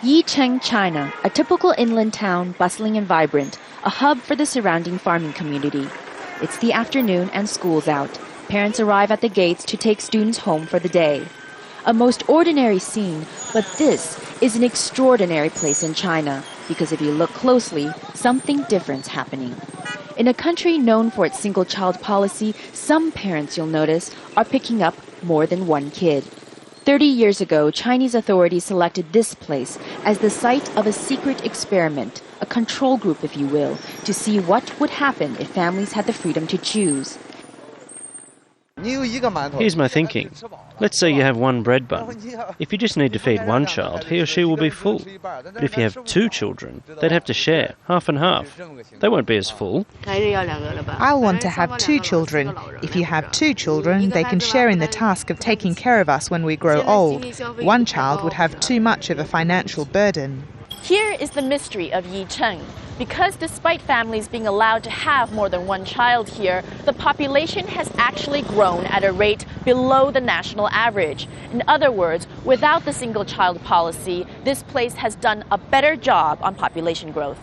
Yicheng, China, a typical inland town, bustling and vibrant, a hub for the surrounding farming community. It's the afternoon and school's out. Parents arrive at the gates to take students home for the day. A most ordinary scene, but this is an extraordinary place in China, because if you look closely, something different's happening. In a country known for its single-child policy, some parents, you'll notice, are picking up more than one kid. 30 years ago, Chinese authorities selected this place as the site of a secret experiment, a control group, if you will, to see what would happen if families had the freedom to choose. Here's my thinking. Let's say you have one bread bun. If you just need to feed one child, he or she will be full. But if you have two children, they'd have to share, half and half. They won't be as full. I want to have two children. If you have two children, they can share in the task of taking care of us when we grow old. One child would have too much of a financial burden. Here is the mystery of Yicheng. Because despite families being allowed to have more than one child here, the population has actually grown at a rate below the national average. In other words, without the single-child policy, this place has done a better job on population growth.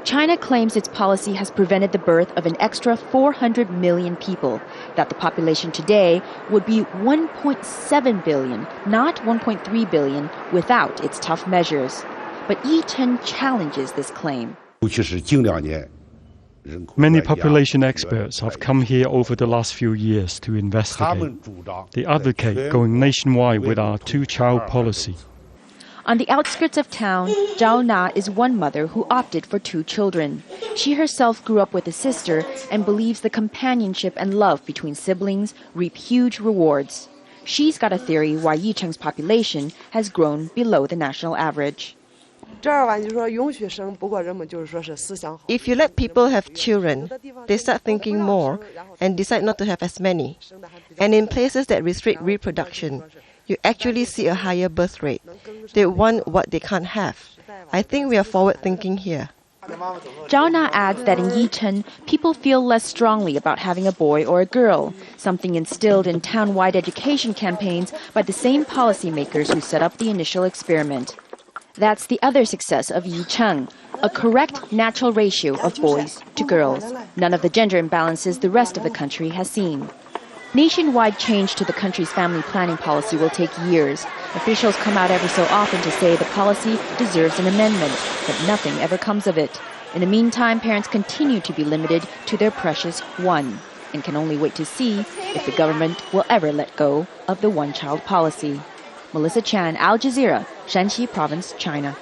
China claims its policy has prevented the birth of an extra 400 million people, that the population today would be 1.7 billion, not 1.3 billion, without its tough measures. But Yicheng challenges this claim. Many population experts have come here over the last few years to investigate. They advocate going nationwide with our two-child policy. On the outskirts of town, Zhao Na is one mother who opted for two children. She herself grew up with a sister and believes the companionship and love between siblings reap huge rewards. She's got a theory why Yicheng's population has grown below the national average. If you let people have children, they start thinking more and decide not to have as many. And in places that restrict reproduction, you actually see a higher birth rate. They want what they can't have. I think we are forward-thinking here. Zhao Na adds that in Yicheng, people feel less strongly about having a boy or a girl, something instilled in town-wide education campaigns by the same policymakers who set up the initial experiment. That's the other success of Yicheng, a correct natural ratio of boys to girls, none of the gender imbalances the rest of the country has seen. Nationwide change to the country's family planning policy will take years. Officials come out every so often to say the policy deserves an amendment, but nothing ever comes of it. In the meantime, parents continue to be limited to their precious one, and can only wait to see if the government will ever let go of the one-child policy. Melissa Chan, Al Jazeera, Shanxi Province, China.